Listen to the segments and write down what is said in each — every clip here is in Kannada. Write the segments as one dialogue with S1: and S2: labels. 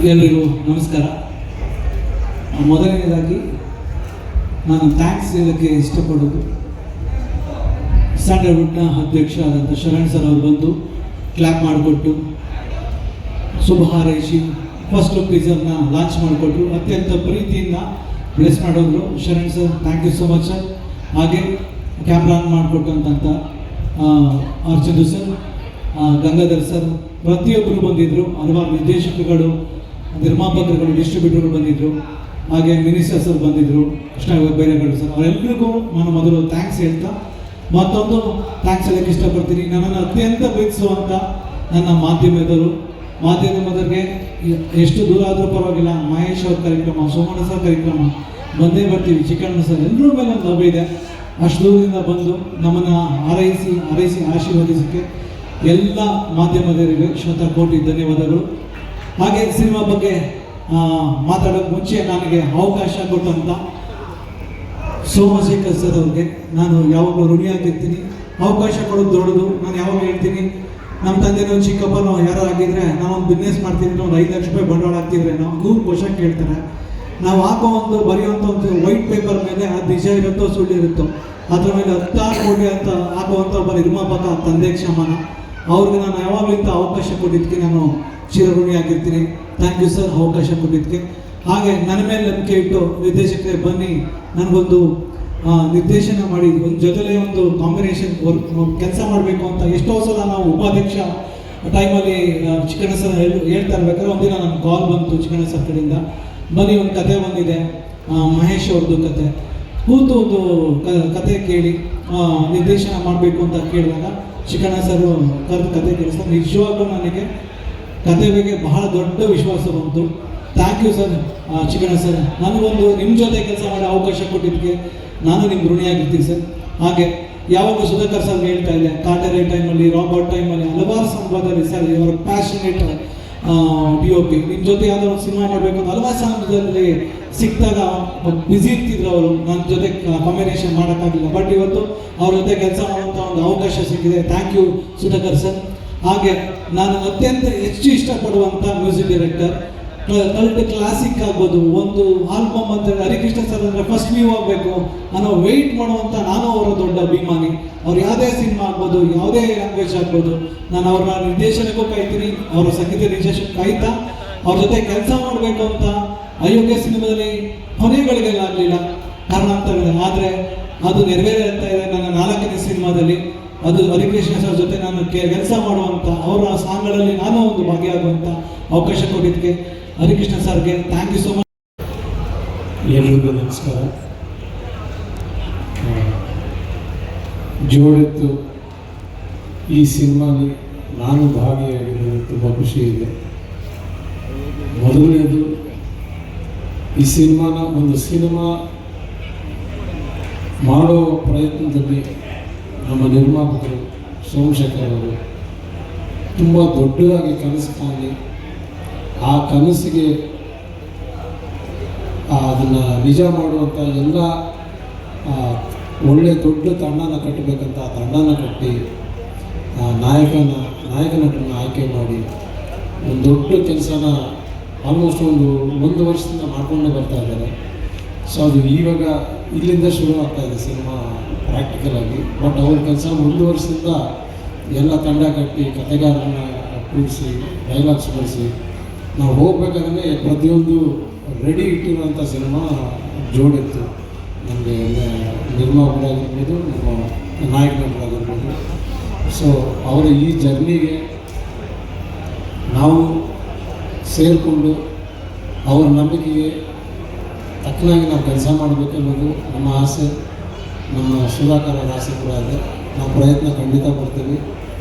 S1: ಎಲ್ಲರಿಗೂ ನಮಸ್ಕಾರ. ಮೊದಲನೇದಾಗಿ ನಾನು ಥ್ಯಾಂಕ್ಸ್ ಹೇಳೋಕ್ಕೆ ಇಷ್ಟಪಡೋದು ಸ್ಯಾಂಡಲ್ವುಡ್ನ ಅಧ್ಯಕ್ಷ ಆದಂಥ ಶರಣ್ ಸರ್ ಅವರು ಬಂದು ಕ್ಲಾಪ್ ಮಾಡಿಕೊಟ್ಟು ಶುಭ ಹಾರೈಸಿ ಫಸ್ಟ್ ಲುಕ್ ಟೀಸರ್ನ ಲಾಂಚ್ ಮಾಡಿಕೊಟ್ರು. ಅತ್ಯಂತ ಪ್ರೀತಿಯಿಂದ ಬ್ಲೆಸ್ ಮಾಡೋದ್ರು Sharan sir, thank you so much sir. ಹಾಗೆ ಕ್ಯಾಮ್ರಾ ಆನ್ ಮಾಡಿಕೊಟ್ಟಂಥ ಅರ್ಚಂದು ಸರ್, ಗಂಗಾಧರ್ ಸರ್, ಪ್ರತಿಯೊಬ್ಬರು ಬಂದಿದ್ದರು. ಹಲವಾರು ನಿರ್ದೇಶಕಗಳು, ನಿರ್ಮಾಪಕರುಗಳು, ಡಿಸ್ಟ್ರಿಬ್ಯೂಟರ್ಗಳು ಬಂದಿದ್ದರು. ಹಾಗೆ ಮಿನಿಸ್ಟರ್ ಸರ್ ಬಂದಿದ್ದರು, ಕೃಷ್ಣ ಬೈರೇಗೌಡ ಸರ್, ಅವರೆಲ್ಲರಿಗೂ ನಾನು ಮೊದಲು ಥ್ಯಾಂಕ್ಸ್ ಹೇಳ್ತಾ ಮತ್ತೊಂದು ಥ್ಯಾಂಕ್ಸ್ ಹೇಳೋಕ್ಕೆ ಇಷ್ಟಪಡ್ತೀನಿ. ನನ್ನನ್ನು ಅತ್ಯಂತ ಪ್ರೀತಿಸುವಂಥ ನನ್ನ ಮಾಧ್ಯಮದವರಿಗೆ ಎಷ್ಟು ದೂರ ಆದರೂ ಪರವಾಗಿಲ್ಲ, ಮಹೇಶ್ ಅವ್ರ ಕಾರ್ಯಕ್ರಮ, ಸೋಮಣ್ಣ ಸರ್ ಕಾರ್ಯಕ್ರಮ ಬಂದೇ ಬರ್ತೀವಿ, ಚಿಕ್ಕಣ್ಣ ಸರ್, ಎಲ್ಲರ ಮೇಲೆ ಒಂದು ಲಭ್ಯ ಇದೆ. ಅಷ್ಟು ದೂರದಿಂದ ಬಂದು ನಮ್ಮನ್ನು ಹಾರೈಸಿ ಆಶೀರ್ವದಿಸೋಕ್ಕೆ ಎಲ್ಲ ಮಾಧ್ಯಮದವರಿಗೆ ಶತಕೋಟಿ ಧನ್ಯವಾದಗಳು. ಹಾಗೆ ಸಿನಿಮಾ ಬಗ್ಗೆ ಮಾತಾಡೋಕ್ಕೆ ಮುಂಚೆ ನನಗೆ ಅವಕಾಶ ಕೊಟ್ಟಂಥ ಸೋಮಶೇಖರ್ ಸರ್ ಅವ್ರಿಗೆ ನಾನು ಯಾವಾಗಲೂ ಋಣಿಯಾಗಿರ್ತೀನಿ. ಅವಕಾಶ ಕೊಡೋದು ದೊಡ್ಡದು. ನಾನು ಯಾವಾಗ ಹೇಳ್ತೀನಿ, ನಮ್ಮ ತಂದೆನೋ ಚಿಕ್ಕಪ್ಪನೋ ಯಾರೋ ಆಗಿದ್ರೆ ನಾವೊಂದು ಬಿಸ್ನೆಸ್ ಮಾಡ್ತೀನಿ, ಒಂದು 5 ಲಕ್ಷ ರೂಪಾಯಿ ಬಂಡವಾಳ ಹಾಕ್ತಿದ್ರೆ ನಾವು 100 ಕ್ವಶನ್ ಕೇಳ್ತಾರೆ. ನಾವು ಬರೆಯುವಂಥ ಒಂದು ವೈಟ್ ಪೇಪರ್ ಮೇಲೆ ಅದು ನಿಜ ಇರುತ್ತೋ ಸುಳ್ಳು ಇರುತ್ತೋ ಅದ್ರ ಮೇಲೆ 16 ಕೋಟಿ ಅಂತ ಹಾಕುವಂಥ ಒಬ್ಬ ನಿರ್ಮಾಪಕ ತಂದೆ ಕ್ಷಮಾನ ಅವ್ರಿಗೆ ನಾನು ಯಾವಾಗಲೂ ಇಂಥ ಅವಕಾಶ ಕೊಟ್ಟಿದ್ದಕ್ಕೆ ನಾನು ಚಿರಋಣಿಯಾಗಿರ್ತೀನಿ. ಥ್ಯಾಂಕ್ ಯು ಸರ್, ಅವಕಾಶ ಕೊಟ್ಟಿದ್ದಕ್ಕೆ. ಹಾಗೆ ನನ್ನ ಮೇಲೆ ನಂಬಿಕೆ ಇಟ್ಟು ನಿರ್ದೇಶಕರೇ ಬನ್ನಿ, ನನಗೊಂದು ನಿರ್ದೇಶನ ಮಾಡಿ ಒಂದು ಜೊತೆಲೇ ಒಂದು ಕಾಂಬಿನೇಷನ್ ಕೆಲಸ ಮಾಡಬೇಕು ಅಂತ ಎಷ್ಟೋ ಸಲ ನಾವು ಉಪಾಧ್ಯಕ್ಷ ಟೈಮಲ್ಲಿ ಚಿಕ್ಕಣ್ಣ ಸರ್ ಹೇಳ್ತಾ ಇರ್ಬೇಕಾದ್ರೆ ಒಂದಿನ ನನ್ನ ಕಾಲ್ ಬಂತು ಚಿಕ್ಕಣ್ಣ ಸರ್ ಕಡೆಯಿಂದ, ಬನ್ನಿ ಒಂದು ಕತೆ ಬಂದಿದೆ, ಮಹೇಶ್ ಅವ್ರದ್ದು ಕತೆ, ಕೂತು ಒಂದು ಕತೆ ಕೇಳಿ ನಿರ್ದೇಶನ ಮಾಡಬೇಕು ಅಂತ ಕೇಳಿದಾಗ ಚಿಕ್ಕಣ್ಣ ಸರ್ ಕರೆದು ಕತೆ ಕೇಳಿಸ್ತಾರೆ. ನಿಜವಾಗ್ಲೂ ನನಗೆ ಕತೆ ಬಗ್ಗೆ ಬಹಳ ದೊಡ್ಡ ವಿಶ್ವಾಸ ಬಂತು. Thank you sir Chikkanna sir, ನನಗೊಂದು ನಿಮ್ಮ ಜೊತೆ ಕೆಲಸ ಮಾಡೋ ಅವಕಾಶ ಕೊಟ್ಟಿದ್ದಕ್ಕೆ ನಾನು ನಿಮ್ಮ ಋಣಿಯಾಗಿರ್ತೀನಿ ಸರ್. ಹಾಗೆ ಯಾವಾಗ ಸುಧಾಕರ್ ಸರ್ ಹೇಳ್ತಾ ಇದೆ, ಕಾಟೇರಿ ಟೈಮಲ್ಲಿ, ರಾಬರ್ಟ್ ಟೈಮಲ್ಲಿ, ಹಲವಾರು ಸಂದರ್ಭದಲ್ಲಿ ಸರ್ ಇವರ ಪ್ಯಾಷನೇಟ್ DOP ನಿಮ್ಮ ಜೊತೆ ಯಾವುದೋ ಒಂದು ಸಿನಿಮಾ ಮಾಡಬೇಕು ಅಂತ ಹಲವಾರು ಸಂದರ್ಭದಲ್ಲಿ ಸಿಕ್ಕಿದಾಗ ಬ್ಯುಸಿ ಇರ್ತಿದ್ರು ಅವರು, ನನ್ನ ಜೊತೆ ಕಾಂಬಿನೇಷನ್ ಮಾಡೋಕ್ಕಾಗಿಲ್ಲ. ಬಟ್ ಇವತ್ತು ಅವ್ರ ಜೊತೆ ಕೆಲಸ ಮಾಡುವಂಥ ಒಂದು ಅವಕಾಶ ಸಿಕ್ಕಿದೆ. Thank you Sudhakar sir. ಹಾಗೆ ನಾನು ಅತ್ಯಂತ ಹೆಚ್ಚು ಇಷ್ಟಪಡುವಂಥ ಮ್ಯೂಸಿಕ್ ಡೈರೆಕ್ಟರ್, ಕಲ್ಟ್ ಕ್ಲಾಸಿಕ್ ಆಗ್ಬೋದು, ಒಂದು ಆಲ್ಬಮ್ ಅಂತ ಹರಿಕೃಷ್ಣ ಸರ್ ಅಂದರೆ ಫಸ್ಟ್ ವ್ಯೂ ಆಗಬೇಕು ಅನ್ನೋ ವೆಯ್ಟ್ ಮಾಡುವಂಥ ನಾನು ಅವರ ದೊಡ್ಡ ಅಭಿಮಾನಿ. ಅವ್ರು ಯಾವುದೇ ಸಿನಿಮಾ ಆಗ್ಬೋದು, ಯಾವುದೇ ಲ್ಯಾಂಗ್ವೇಜ್ ಆಗ್ಬೋದು, ನಾನು ಅವ್ರನ್ನ ನಿರ್ದೇಶನಕ್ಕೂ ಕಾಯ್ತೀನಿ, ಅವರ ಸಂಗೀತ ನಿರ್ದೇಶನ ಕಾಯ್ತಾ ಅವ್ರ ಜೊತೆ ಕೆಲಸ ಮಾಡಬೇಕು ಅಂತ ಅಯೋಗ್ಯ ಸಿನಿಮಾದಲ್ಲಿ ಕೊನೆಗಳಿಗೆಲ್ಲ ಆಗಲಿಲ್ಲ, ಕಾರಣಾಂತರಗಳಿದೆ. ಆದರೆ ಅದು ನೆರವೇರ್ತಾ ಇದೆ ನನ್ನ 4ನೇ ಸಿನಿಮಾದಲ್ಲಿ. ಅದು ಹರಿಕೃಷ್ಣ ಸರ್ ಜೊತೆ ನಾನು ಕೆಲಸ ಮಾಡುವಂಥ ಅವರ ಸಾಂಗ್ಗಳಲ್ಲಿ ನಾನು ಒಂದು ಭಾಗಿಯಾಗುವಂಥ ಅವಕಾಶ ಕೊಟ್ಟಿದ್ದಕ್ಕೆ ಹರಿಕೃಷ್ಣ ಸರ್ಗೆ ಥ್ಯಾಂಕ್ ಯು ಸೋ ಮಚ್.
S2: ಎಲ್ರಿಗೂ ನಮಸ್ಕಾರ. ಜೋಡೆತ್ತು ಈ ಸಿನಿಮಾಲಿ ನಾನು ಭಾಗಿಯಾಗಿರೋದು ತುಂಬ ಖುಷಿ ಇದೆ. ಮೊದಲನೇದು, ಈ ಒಂದು ಸಿನಿಮಾ ಮಾಡೋ ಪ್ರಯತ್ನದಲ್ಲಿ ನಮ್ಮ ನಿರ್ಮಾಪಕರು ಸೋಮಶೇಖರ್ ಅವರು ತುಂಬ ದೊಡ್ಡದಾಗಿ ಕನಸು ಕಾಣಿ ಆ ಕನಸಿಗೆ ಅದನ್ನು ನಿಜ ಮಾಡುವಂಥ ಎಲ್ಲ ಒಳ್ಳೆಯ ದೊಡ್ಡ ತಂಡನ ಕಟ್ಟಬೇಕಂತ ಆ ತಂಡನ ಕಟ್ಟಿ ನಾಯಕ ನಟರನ್ನ ಆಯ್ಕೆ ಮಾಡಿ ಒಂದು ದೊಡ್ಡ ಕೆಲಸನ ಆಲ್ಮೋಸ್ಟ್ ಒಂದು ವರ್ಷದಿಂದ ಮಾಡ್ಕೊಂಡೇ ಬರ್ತಾ ಇದ್ದಾರೆ. ಸೊ ಅದು ಇವಾಗ ಇಲ್ಲಿಂದ ಶುರು ಆಗ್ತಾ ಇದೆ ಸಿನಿಮಾ ಪ್ರಾಕ್ಟಿಕಲ್ ಆಗಿ. ಬಟ್ ಅವ್ರ ಕೆಲಸ ಒಂದು ವರ್ಷದಿಂದ ಎಲ್ಲ ತಂಡ ಕಟ್ಟಿ ಕಥೆಗಾರರನ್ನ ಕೂರಿಸಿ ಡೈಲಾಗ್ಸ್ ಬಳಸಿ ನಾವು ಹೋಗ್ಬೇಕಾದ್ರೆ ಪ್ರತಿಯೊಂದು ರೆಡಿ ಇಟ್ಟಿರುವಂಥ ಸಿನಿಮಾ ಜೋಡೆತ್ತು. ನಮಗೆ ನಿರ್ಮಾಪಕರಾಗಿರ್ಬೋದು, ನಮ್ಮ ನಾಯಕ ನಟರಾಗಿರ್ಬೋದು. ಸೊ ಅವರ ಈ ಜರ್ನಿಗೆ ನಾವು ಸೇರಿಕೊಂಡು ಅವ್ರ ನಂಬಿಕೆಗೆ ತಕ್ಕನಾಗಿ ನಾವು ಕೆಲಸ ಮಾಡಬೇಕನ್ನೋದು ನಮ್ಮ ಆಸೆ, ನಮ್ಮ ಸುಧಾಕರ ಆಸೆ ಕೂಡ ಇದೆ. ನಾವು ಪ್ರಯತ್ನ ಖಂಡಿತ ಪಡ್ತೀವಿ.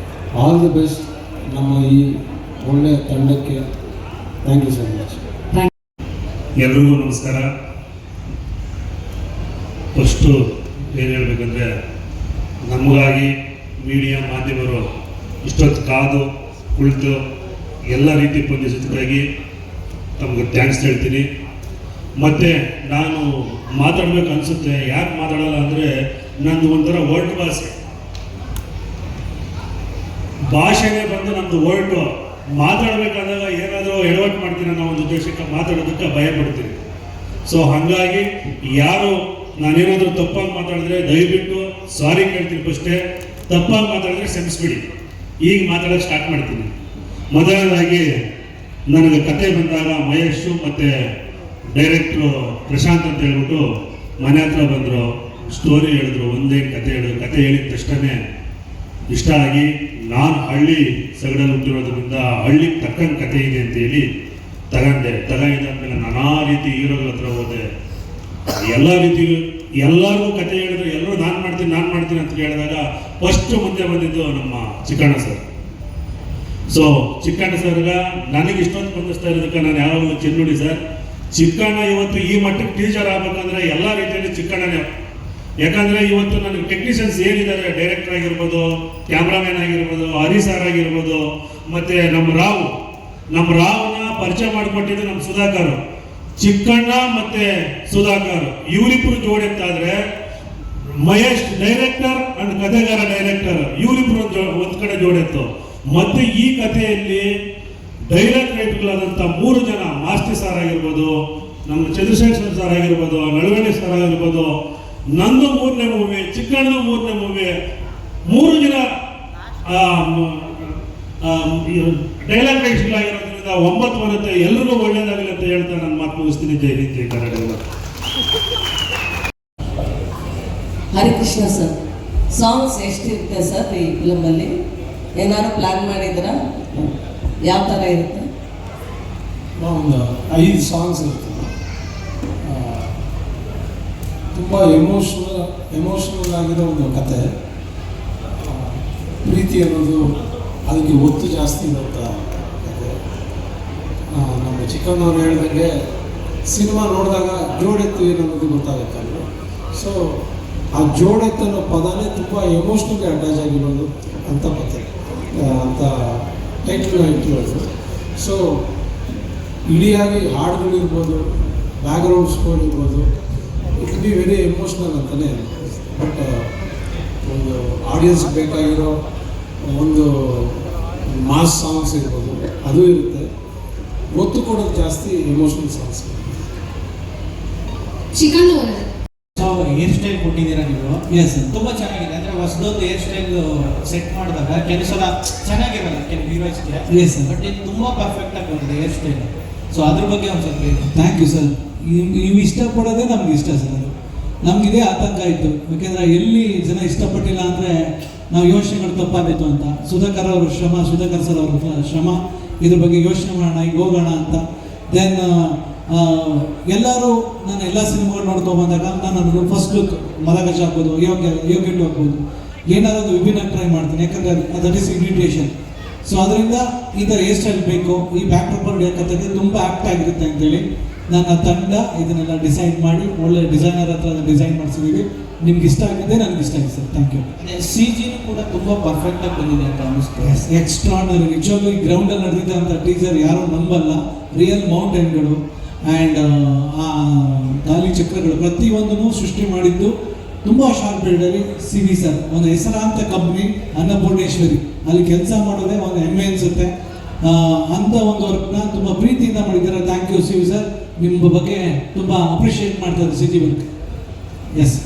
S2: ಆಲ್ ದಿ ಬೆಸ್ಟ್ ನಮ್ಮ ಈ ಒಳ್ಳೆಯ ತಂಡಕ್ಕೆ. Thank you so much.
S3: ಎಲ್ರಿಗೂ ನಮಸ್ಕಾರ. ಫಸ್ಟು ಏನು ಹೇಳಬೇಕಂದ್ರೆ, ನಮಗಾಗಿ ಮೀಡಿಯಾ ಮಾಧ್ಯಮರು ಇಷ್ಟೊತ್ತು ಕಾದು ಕುಳಿತು ಎಲ್ಲ ರೀತಿ ಸ್ಪಂದಿಸೋದಕ್ಕಾಗಿ ತಮಗೆ ಥ್ಯಾಂಕ್ಸ್ ಹೇಳ್ತೀನಿ. ಮತ್ತು ನಾನು ಮಾತಾಡಬೇಕು ಅನಿಸುತ್ತೆ, ಯಾಕೆ ಮಾತಾಡಲ್ಲ ಅಂದರೆ ನಂದು ಒಂಥರ ವರ್ಲ್ಡ್ ಭಾಷೆನೇ ಬಂದು ನಮ್ಮದು ವರ್ಲ್ಡು ಮಾತಾಡಬೇಕಾದಾಗ ಏನಾದರೂ ಎಡವಟ್ಟು ಮಾಡ್ತೀನಿ ಅನ್ನೋ ಒಂದು ಉದ್ದೇಶಕ್ಕೆ ಮಾತಾಡೋದಕ್ಕೆ ಭಯ ಪಡ್ತೀನಿ. ಸೊ ಹಾಗಾಗಿ ಯಾರು ನಾನೇನಾದರೂ ತಪ್ಪಾಗಿ ಮಾತಾಡಿದ್ರೆ ದಯವಿಟ್ಟು ಸಾರಿ ಕೇಳ್ತೀನಿ ಫಸ್ಟೇ, ತಪ್ಪಾಗಿ ಮಾತಾಡಿದ್ರೆ ಕ್ಷಮಿಸ್ಬಿಡಿ. ಈಗ ಮಾತಾಡೋಕ್ಕೆ ಸ್ಟಾರ್ಟ್ ಮಾಡ್ತೀನಿ. ಮೊದಲನೇದಾಗಿ ನನಗೆ ಕತೆ ಬಂದಾಗ ಮಹೇಶು ಮತ್ತು ಡೈರೆಕ್ಟ್ರು ಪ್ರಶಾಂತ್ ಅಂತ ಹೇಳ್ಬಿಟ್ಟು ಮನೆ ಹತ್ರ ಬಂದರು, ಸ್ಟೋರಿ ಹೇಳಿದ್ರು, ಒಂದೇ ಕತೆ ಹೇಳಿದ್ರು. ಕತೆ ಹೇಳಿದ ತಕ್ಷಣ ಇಷ್ಟ ಆಗಿ ನಾನು ಹಳ್ಳಿ ಸಗಡಲ್ಲಿ ಹುಟ್ಟಿರೋದ್ರಿಂದ ಹಳ್ಳಿಗೆ ತಕ್ಕಂಗೆ ಕತೆ ಇದೆ ಅಂತೇಳಿ ತಗೊಂಡಿದ್ದಾದ್ಮೇಲೆ ನಾನಾ ರೀತಿ ಹೀರೋಗಳ ಹತ್ರ ಹೋದೆ. ಎಲ್ಲ ರೀತಿ ಎಲ್ಲರಿಗೂ ಕತೆ ಹೇಳಿದ್ರು, ಎಲ್ಲರೂ ನಾನು ಮಾಡ್ತೀನಿ ಅಂತ ಹೇಳಿದಾಗ ಫಸ್ಟ್ ಮುಂದೆ ಬಂದಿದ್ದು ನಮ್ಮ ಚಿಕ್ಕಣ್ಣ ಸರ್. ಸೊ ಚಿಕ್ಕಣ್ಣ ಸರ್ಗ ನನಗೆ ಇಷ್ಟೊಂದು ಸ್ಪಂದಿಸ್ತಾ ಇರೋದಕ್ಕೆ ನಾನು ಯಾವಾಗಲೂ ಚೆನ್ನುಡಿ ಸರ್, ಚಿಕ್ಕಣ್ಣ ಇವತ್ತು ಈ ಮಟ್ಟಕ್ಕೆ ಟೀಚರ್ ಆಗ್ಬೇಕಂದ್ರೆ ಎಲ್ಲ ರೀತಿಯಲ್ಲಿ ಚಿಕ್ಕಣ್ಣನೇ. ಯಾಕಂದ್ರೆ ಇವತ್ತು ನನಗೆ ಟೆಕ್ನಿಷಿಯನ್ಸ್ ಏನಿದ್ದಾರೆ, ಡೈರೆಕ್ಟರ್ ಆಗಿರ್ಬೋದು, ಕ್ಯಾಮ್ರಾಮನ್ ಆಗಿರ್ಬೋದು, ಹರಿ ಸರ್ ಆಗಿರ್ಬೋದು, ಮತ್ತೆ ನಮ್ಮ ರಾವ್ನ ಪರಿಚಯ ಮಾಡಿಕೊಟ್ಟಿದ್ದು ನಮ್ಮ ಸುಧಾಕರ್. ಚಿಕ್ಕಣ್ಣ ಮತ್ತೆ ಸುಧಾಕರ್ ಇವರಿಬ್ರು ಜೋಡಿ ಅಂತಾದ್ರೆ ಮಹೇಶ್ ಡೈರೆಕ್ಟರ್ ಅಂಡ್ ಕಥೆಗಾರ ಡೈರೆಕ್ಟರ್ ಇವರಿಬ್ರು ಒಂದ್ ಕಡೆ ಜೋಡಿತ್ತು. ಮತ್ತೆ ಈ ಕಥೆಯಲ್ಲಿ ಡೈಲಾಗ್ ರೈಟರ್ಗಳಾದಂಥ 3 ಜನ, ಮಾಸ್ತಿ ಸರ್ ಆಗಿರ್ಬೋದು, ನಮ್ಮ ಚಂದ್ರಶೇಖರ್ ಸರ್ ಆಗಿರ್ಬೋದು, ನಳವಳ್ಳಿ ಸರ್ ಆಗಿರ್ಬೋದು, ನಂದು 3ನೇ ಮೂವಿ, ಚಿಕ್ಕಣ್ಣನ 3ನೇ ಮೂವಿ, 3 ಜನ ಡೈಲಾಗ್ ರೈಟರ್ಗಳಾಗಿರೋದ್ರಿಂದ 9 ಬರುತ್ತೆ. ಎಲ್ರಿಗೂ ಒಳ್ಳೇದಾಗಲಿ ಅಂತ ಹೇಳ್ತಾ ನಾನು ಮಾತು ಮುಗಿಸ್ತೀನಿ. ಜೈ ಹಿಂದ್, ಜೈ ಕರ್ನಾಟಕ.
S4: ಹರಿಕೃಷ್ಣ ಸರ್, ಸಾಂಗ್ಸ್ ಎಷ್ಟಿರುತ್ತೆ ಸರ್ ಈ ಫಿಲಮಲ್ಲಿ? ಏನಾದ್ರು ಪ್ಲಾನ್ ಮಾಡಿದ್ದೀರಾ? ಯಾವ ಥರ ಇರುತ್ತೆ?
S2: ಒಂದು 5 ಸಾಂಗ್ಸ್ ಇರ್ತದೆ. ತುಂಬ ಎಮೋಷನಲ್ ಆಗಿರೋ ಒಂದು ಕತೆ. ಪ್ರೀತಿ ಅನ್ನೋದು ಅದಕ್ಕೆ ಒತ್ತು ಜಾಸ್ತಿ ಇರುತ್ತ ಕತೆ. ನಮ್ಮ ಚಿಕ್ಕಣ್ಣವ್ರು ಹೇಳ್ದಂಗೆ ಸಿನಿಮಾ ನೋಡಿದಾಗ ಜೋಡೆತ್ತು ಏನು ಅನ್ನೋದು ಗೊತ್ತಾಗುತ್ತಲ್ಲ. ಸೊ ಆ ಜೋಡೆತ್ತು ಅನ್ನೋ ಪದನೇ ತುಂಬ ಎಮೋಷ್ನಲ್ಗೆ ಅಟ್ಯಾಚ್ ಆಗಿರೋದು ಅಂತ ಕತೆ ಅಂತ ಟೈಟ್ಲ್ ಇಟ್ಟಿರೋದು. ಸೊ ಇಡಿಯಾಗಿ ಹಾಡುಗಳಿರ್ಬೋದು, ಬ್ಯಾಕ್ಗ್ರೌಂಡ್ ಸ್ಕೋರ್ ಇರ್ಬೋದು, ಇಟ್ ಬಿ ವೆರಿ ಎಮೋಷ್ನಲ್ ಅಂತಲೇ. ಬಟ್ ಒಂದು ಆಡಿಯನ್ಸ್ ಬೇಕಾಗಿರೋ ಒಂದು ಮಾಸ್ ಸಾಂಗ್ಸ್ ಇರ್ಬೋದು, ಅದು ಇರುತ್ತೆ. ಒತ್ತು ಕೊಡೋದು ಜಾಸ್ತಿ emotional songs.
S5: Chicken
S6: hair style ಕೊಟ್ಟಿದ್ದೀರಾ ನೀವು?
S1: Yes sir.
S6: ತುಂಬ ಚೆನ್ನಾಗಿದೆ. ಅಂದರೆ ಹೊಸದೊಂದು ಹೇರ್ ಸ್ಟೈಲ್ ಸೆಟ್ ಮಾಡಿದಾಗ ಕೆಲವು ಸಲ ಚೆನ್ನಾಗಿರಲ್ಲ ಕೆಲವು ಹೀರೋಸ್ಗೆ.
S1: Yes sir.
S6: ಬಟ್ ಇದು ತುಂಬ ಪರ್ಫೆಕ್ಟಾಗಿ ಬಂದಿದೆ ಹೇರ್ ಸ್ಟೈಲ್. ಸೊ ಅದ್ರ ಬಗ್ಗೆ ಒಂದು ಸ್ವಲ್ಪ ಹೇಳಿ.
S1: Thank you sir. ನೀವು ಇಷ್ಟಪಡೋದೇ ನಮ್ಗೆ ಇಷ್ಟ ಸರ್. ಅದು ನಮಗಿದೇ ಆತಂಕ ಇತ್ತು. ಯಾಕೆಂದರೆ ಎಲ್ಲಿ ಜನ ಇಷ್ಟಪಟ್ಟಿಲ್ಲ ಅಂದರೆ ನಾವು ಯೋಚನೆಗಳು ತಪ್ಪಾಗಿತ್ತು ಅಂತ. ಸುಧಾಕರ್ ಸರ್ ಅವರ ಶ್ರಮ, ಇದ್ರ ಬಗ್ಗೆ ಯೋಚನೆ ಮಾಡೋಣ, ಈಗ ಹೋಗೋಣ ಅಂತ. ದೆನ್ ಎಲ್ಲರೂ ನಾನು ಎಲ್ಲ ಸಿನಿಮಾಗಳು ನೋಡ್ಕೊಂಬಂದಾಗ ನಾನು ಫಸ್ಟ್ ಲುಕ್ ಮಲಗಜ ಆಗ್ಬೋದು, ಯೋಗ್ಯಂಡು ಆಗ್ಬೋದು, ಏನಾದರೂ ವಿಭಿನ್ನ ಟ್ರೈ ಮಾಡ್ತೀನಿ. ಯಾಕಂದರೆ ದಟ್ ಈಸ್ ಇನ್ವಿಟೇಷನ್. ಸೊ ಅದರಿಂದ ಈ ಥರ ಹೇರ್ ಸ್ಟೈಲ್ ಬೇಕು, ಈ ಬ್ಯಾಕ್ ಡ್ರಾಪ್ ಕತೆಗೆ ತುಂಬ ಆ್ಯಕ್ಟ್ ಆಗಿರುತ್ತೆ ಅಂತೇಳಿ ನನ್ನ ತಂಡ ಇದನ್ನೆಲ್ಲ ಡಿಸೈಡ್ ಮಾಡಿ ಒಳ್ಳೆ ಡಿಸೈನರ್ ಹತ್ರ ಡಿಸೈನ್ ಮಾಡಿಸಿದ್ದೀವಿ. ನಿಮ್ಗೆ ಇಷ್ಟ ಆಗಿದೆ, ನನಗೆ ಇಷ್ಟ ಆಗಿದೆ ಸರ್. Thank you.
S6: CG ಕೂಡ ತುಂಬ ಪರ್ಫೆಕ್ಟಾಗಿ ಬಂದಿದೆ ಅಂತ ಅನ್ನಿಸ್ತು.
S1: ಎಕ್ಸ್ಟ್ರಾನರಿ. ನಿಜವಾಗ್ಲೂ ಈ ಗ್ರೌಂಡಲ್ಲಿ ನಡೆದಿದ್ದಂಥ ಟೀಸರ್ ಯಾರೂ ನಂಬಲ್ಲ. ರಿಯಲ್ ಮೌಂಟೇನ್ಗಳು ಆ್ಯಂಡ್ ಆ ಗಾಲಿ ಚಕ್ರಗಳು ಪ್ರತಿಯೊಂದನ್ನು ಸೃಷ್ಟಿ ಮಾಡಿದ್ದು ತುಂಬ ಶಾರ್ಪ್ ಬಿಲ್ಡರಿ CV ಸರ್. ಒಂದು ಹೆಸರಾಂತ ಕಂಪ್ನಿ ಅನ್ನಪೂರ್ಣೇಶ್ವರಿ, ಅಲ್ಲಿ ಕೆಲಸ ಮಾಡೋದೇ ಒಂದು ಹೆಮ್ಮೆ ಅನಿಸುತ್ತೆ. ಅಂಥ ಒಂದು ವರ್ಕ್ನ ತುಂಬ ಪ್ರೀತಿಯಿಂದ ಮಾಡಿದ್ದಾರೆ. Thank you CV sir. ನಿಮ್ಮ ಬಗ್ಗೆ ತುಂಬ ಅಪ್ರಿಷಿಯೇಟ್ ಮಾಡ್ತಾರೆ CG ವರ್ಕ್. ಎಸ್.